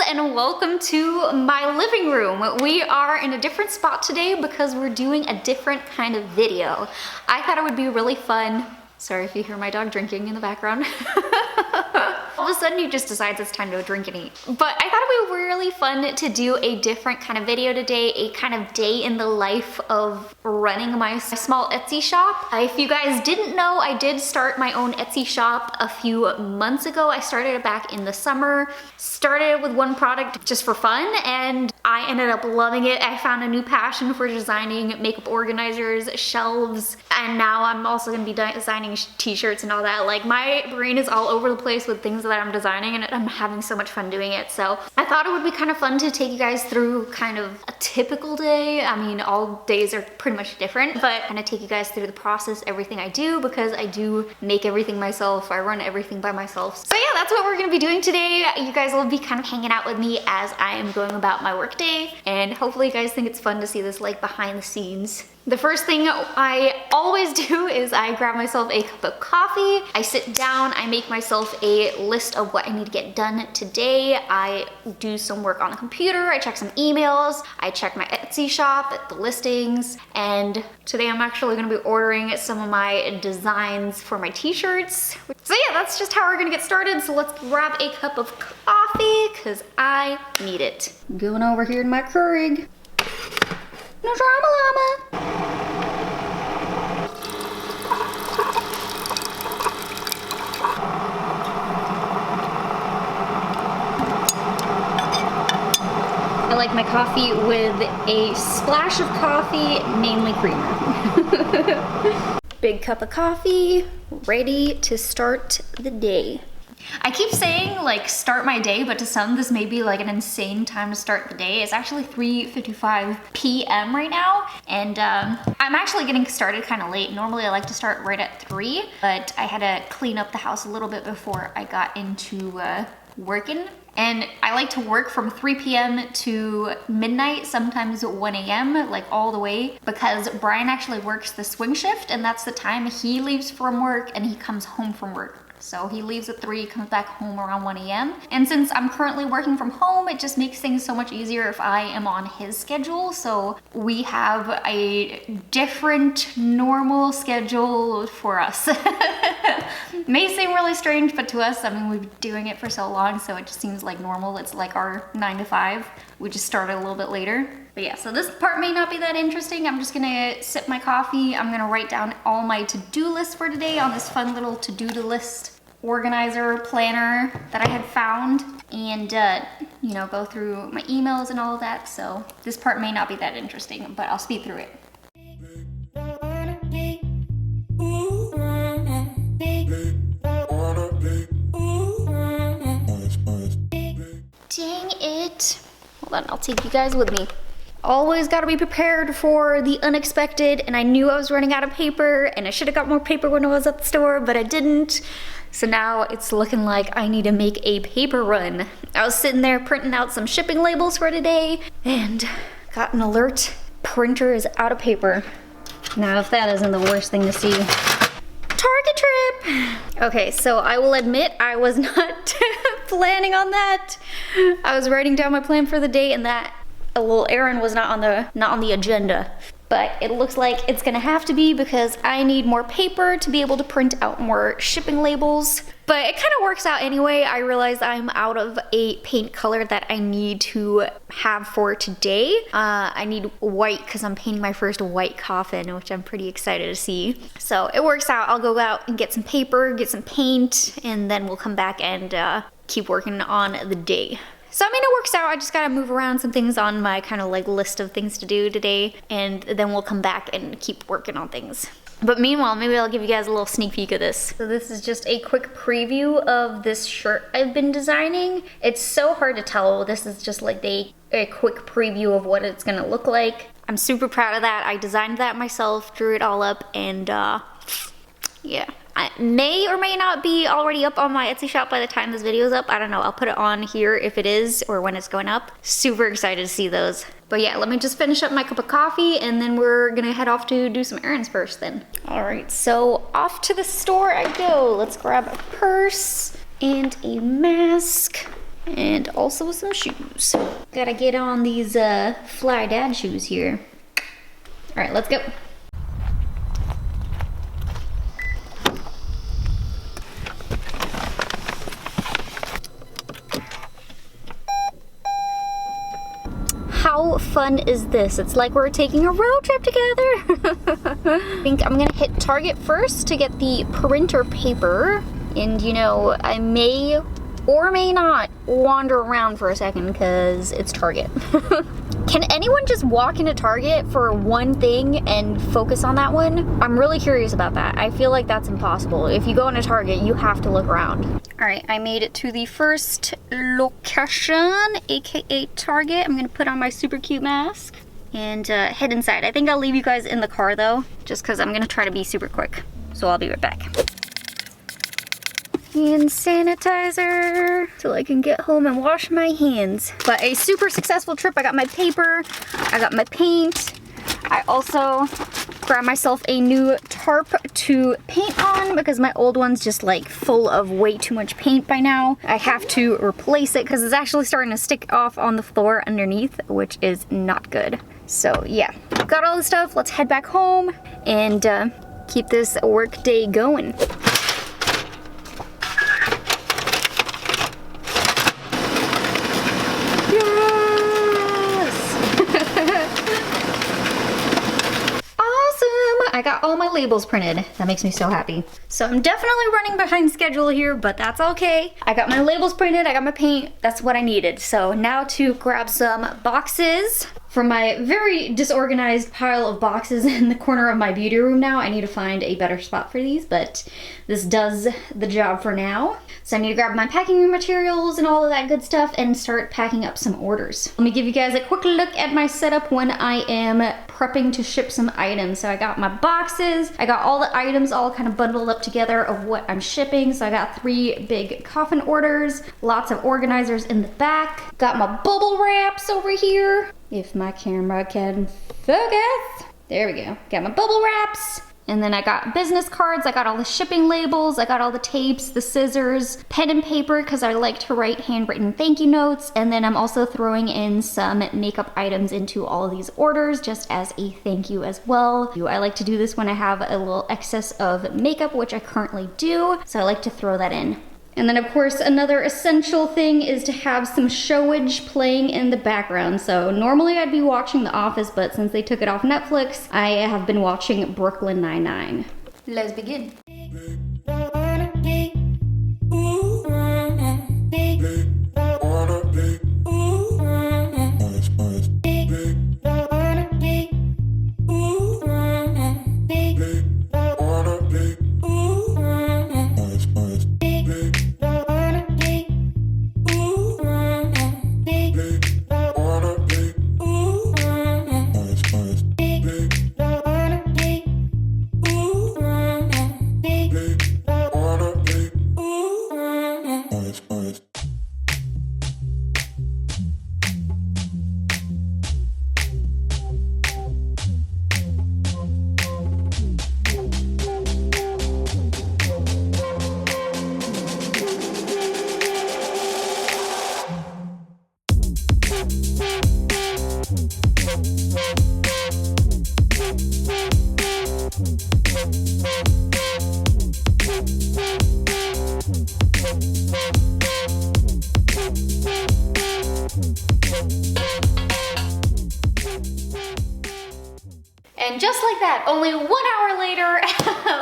and welcome to my living room. We are in a different spot today because we're doing a different kind of video. I thought it would be really fun. Sorry if you hear my dog drinking in the background. All of a sudden he just decides it's time to drink and eat. But I thought it would be really fun to do a different kind of video today, a kind of day in the life of running my small Etsy shop. If you guys didn't know, I did start my own Etsy shop a few months ago. I started it back in the summer. Started with one product just for fun and I ended up loving it. I found a new passion for designing makeup organizers, shelves, and now I'm also gonna be designing t-shirts and all that. Like my brain is all over the place with things that I'm designing and I'm having so much fun doing it. So I thought it would be kind of fun to take you guys through kind of a typical day. I mean, all days are pretty much different, but kind of take you guys through the process, everything I do, because I do make everything myself. I run everything by myself. So yeah, that's what we're gonna be doing today. You guys will be kind of hanging out with me as I am going about my work day, and hopefully you guys think it's fun to see this like behind the scenes. The first thing I always do is I grab myself a cup of coffee. I sit down, I make myself a list of what I need to get done today. I do some work on the computer, I check some emails, I check my Etsy shop, the listings, and today I'm actually gonna be ordering some of my designs for my t-shirts. So yeah, that's just how we're gonna get started. So let's grab a cup of coffee, cause I need it. Going over here in my Keurig. No drama llama. I like my coffee with a splash of coffee, mainly creamer. Big cup of coffee, ready to start the day. I keep saying like start my day, but to some this may be like an insane time to start the day. It's actually 3:55 p.m. right now, and I'm actually getting started kind of late. Normally I like to start right at 3, but I had to clean up the house a little bit before I got into working. And I like to work from 3 p.m. to midnight, sometimes 1 a.m., like all the way, because Brian actually works the swing shift, and that's the time he leaves from work and he comes home from work. So he leaves at 3, comes back home around 1 a.m. And since I'm currently working from home, it just makes things so much easier if I am on his schedule. So we have a different normal schedule for us. May seem really strange, but to us, I mean, we've been doing it for so long, so it just seems like normal. It's like our 9 to 5. We just started a little bit later. But yeah, so this part may not be that interesting. I'm just gonna sip my coffee. I'm gonna write down all my to-do lists for today on this fun little to-do list organizer planner that I had found, and you know, go through my emails and all of that. So this part may not be that interesting, but I'll speed through it. Dang it. Hold on, I'll take you guys with me. Always gotta be prepared for the unexpected, and I knew I was running out of paper, and I should have got more paper when I was at the store, but I didn't. So now it's looking like I need to make a paper run. I was sitting there printing out some shipping labels for today, and got an alert. Printer is out of paper. Now if that isn't the worst thing to see. Target trip! Okay, so I will admit I was not planning on that. I was writing down my plan for the day, and that a little errand was not on the agenda. But it looks like it's gonna have to be because I need more paper to be able to print out more shipping labels. But it kind of works out anyway. I realized I'm out of a paint color that I need to have for today. I need white because I'm painting my first white coffin, which I'm pretty excited to see. So it works out. I'll go out and get some paper, get some paint, and then we'll come back and keep working on the day. So I mean, it works out. I just gotta move around some things on my kind of like list of things to do today, and then we'll come back and keep working on things. But meanwhile, maybe I'll give you guys a little sneak peek of this. So this is just a quick preview of this shirt I've been designing. It's so hard to tell. This is just like a quick preview of what it's gonna look like. I'm super proud of that. I designed that myself, drew it all up, and yeah. It may or may not be already up on my Etsy shop by the time this video is up. I don't know. I'll put it on here if it is, or when it's going up. Super excited to see those. But yeah, let me just finish up my cup of coffee, and then we're gonna head off to do some errands first then. All right, so off to the store I go. Let's grab a purse and a mask. And also some shoes. Gotta get on these fly dad shoes here. All right, let's go. How fun is this? It's like we're taking a road trip together. I think I'm gonna hit Target first to get the printer paper. And you know, I may or may not wander around for a second because it's Target. Can anyone just walk into Target for one thing and focus on that one? I'm really curious about that. I feel like that's impossible. If you go into Target, you have to look around. All right, I made it to the first location, AKA Target. I'm gonna put on my super cute mask and head inside. I think I'll leave you guys in the car though, just because I'm gonna try to be super quick. So I'll be right back. Hand sanitizer so I can get home and wash my hands. But a super successful trip. I got my paper, I got my paint. I also grabbed myself a new tarp to paint on because my old one's just like full of way too much paint by now. I have to replace it because it's actually starting to stick off on the floor underneath, which is not good. So yeah, got all the stuff. Let's head back home and keep this work day going. I got all my labels printed. That makes me so happy. So I'm definitely running behind schedule here, but that's okay. I got my labels printed, I got my paint, that's what I needed. So now to grab some boxes from my very disorganized pile of boxes in the corner of my beauty room now. I need to find a better spot for these, but this does the job for now. So I need to grab my packing materials and all of that good stuff and start packing up some orders. Let me give you guys a quick look at my setup when I am prepping to ship some items. So I got my boxes, I got all the items all kind of bundled up together of what I'm shipping. So I got 3 big coffin orders, lots of organizers in the back. Got my bubble wraps over here. If my camera can focus. There we go. Got my bubble wraps. And then I got business cards, I got all the shipping labels, I got all the tapes, the scissors, pen and paper because I like to write handwritten thank you notes. And then I'm also throwing in some makeup items into all of these orders just as a thank you as well. I like to do this when I have a little excess of makeup, which I currently do. So I like to throw that in. And then of course another essential thing is to have some showage playing in the background. So normally I'd be watching The Office, but since they took it off Netflix, I have been watching Brooklyn Nine-Nine. Let's begin. And just like that, only 1 hour later,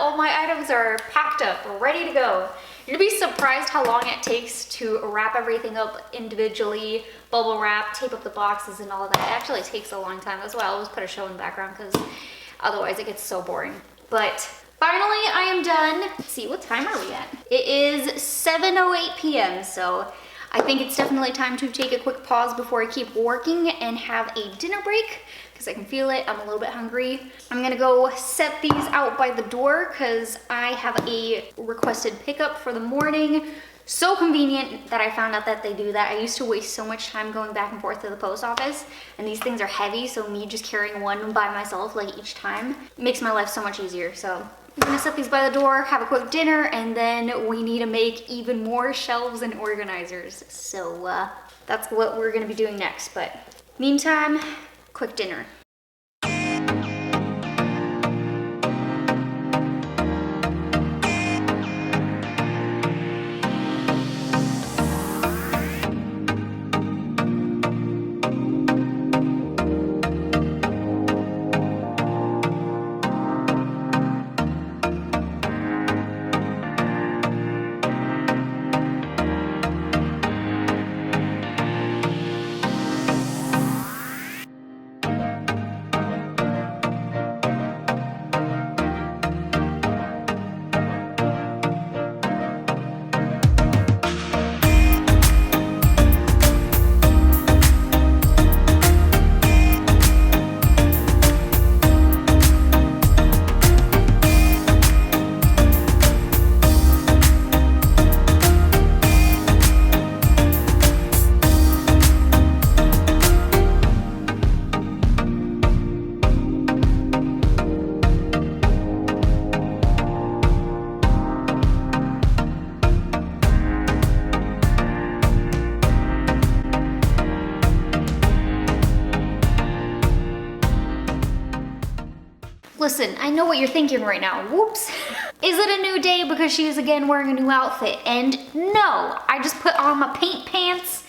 all my items are packed up, ready to go. You'd be surprised how long it takes to wrap everything up individually, bubble wrap, tape up the boxes and all of that. It actually takes a long time. That's why I always put a show in the background because otherwise it gets so boring. But finally, I am done. Let's see, what time are we at? It is 7:08 p.m. So I think it's definitely time to take a quick pause before I keep working and have a dinner break because I can feel it. I'm a little bit hungry. I'm gonna go set these out by the door because I have a requested pickup for the morning. So convenient that I found out that they do that. I used to waste so much time going back and forth to the post office, and these things are heavy, so me just carrying one by myself like each time makes my life so much easier. So I'm gonna set these by the door, have a quick dinner, and then we need to make even more shelves and organizers. So that's what we're gonna be doing next. But meantime, quick dinner. Listen, I know what you're thinking right now. Whoops. Is it a new day because she is again wearing a new outfit? And no, I just put on my paint pants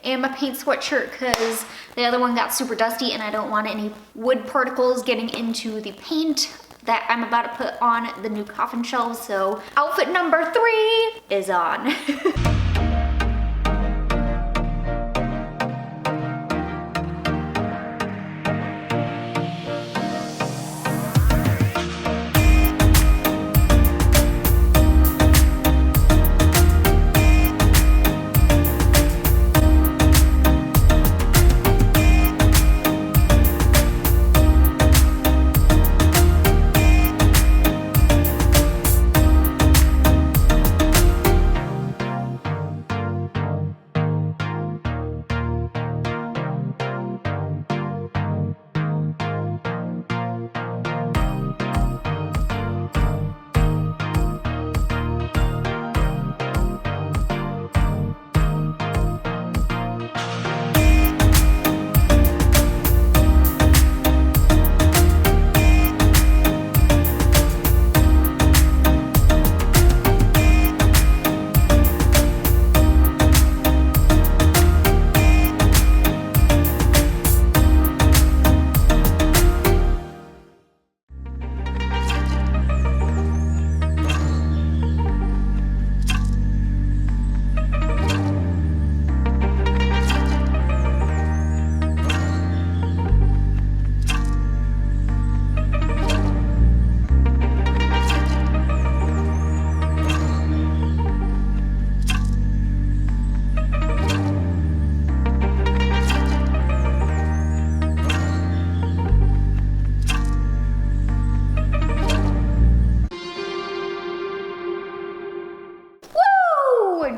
and my paint sweatshirt because the other one got super dusty and I don't want any wood particles getting into the paint that I'm about to put on the new coffin shelves. So outfit number 3 is on.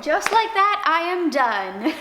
Just like that, I am done.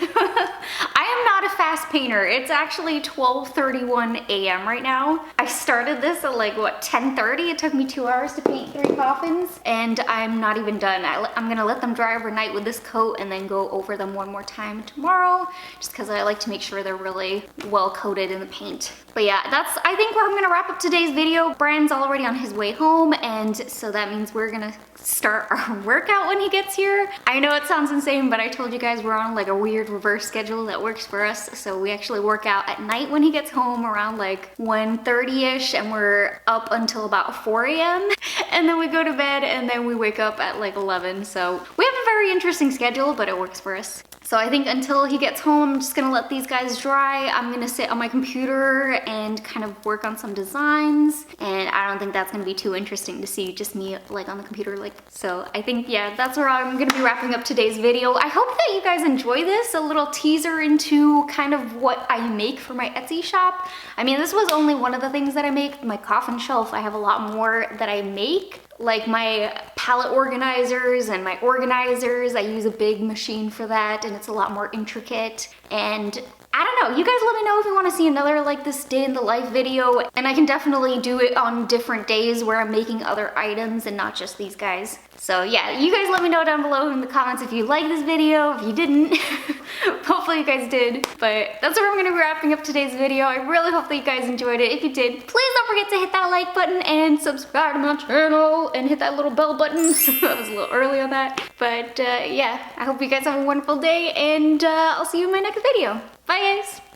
I am not a fast painter. It's actually 12:31 a.m. right now. I started this at like, what, 10:30? It took me 2 hours to paint 3 coffins, and I'm not even done. I'm gonna let them dry overnight with this coat and then go over them one more time tomorrow, just because I like to make sure they're really well coated in the paint. But yeah, that's, I think, where I'm gonna wrap up today's video. Brian's already on his way home, and so that means we're gonna start our workout when he gets here. I know it sounds insane, but I told you guys we're on like a weird reverse schedule that works for us. So we actually work out at night when he gets home around like 1:30ish, and we're up until about 4 a.m. and then we go to bed, and then we wake up at like 11. So we have a very interesting schedule, but it works for us. So I think until he gets home, I'm just gonna let these guys dry. I'm gonna sit on my computer and kind of work on some designs. And I don't think that's gonna be too interesting to see just me like on the computer. So I think, yeah, that's where I'm gonna be wrapping up today's video. I hope that you guys enjoy this, a little teaser into kind of what I make for my Etsy shop. I mean, this was only one of the things that I make. My coffin shelf, I have a lot more that I make. like my palette organizers and my organizers. I use a big machine for that, and it's a lot more intricate. And I don't know, you guys let me know if you want to see another like this day in the life video, and I can definitely do it on different days where I'm making other items and not just these guys. So yeah, you guys let me know down below in the comments if you liked this video, if you didn't. Hopefully you guys did. But that's where I'm gonna be wrapping up today's video. I really hope that you guys enjoyed it. If you did, please don't forget to hit that like button and subscribe to my channel and hit that little bell button. That was a little early on that. But yeah, I hope you guys have a wonderful day, and I'll see you in my next video. Bye guys!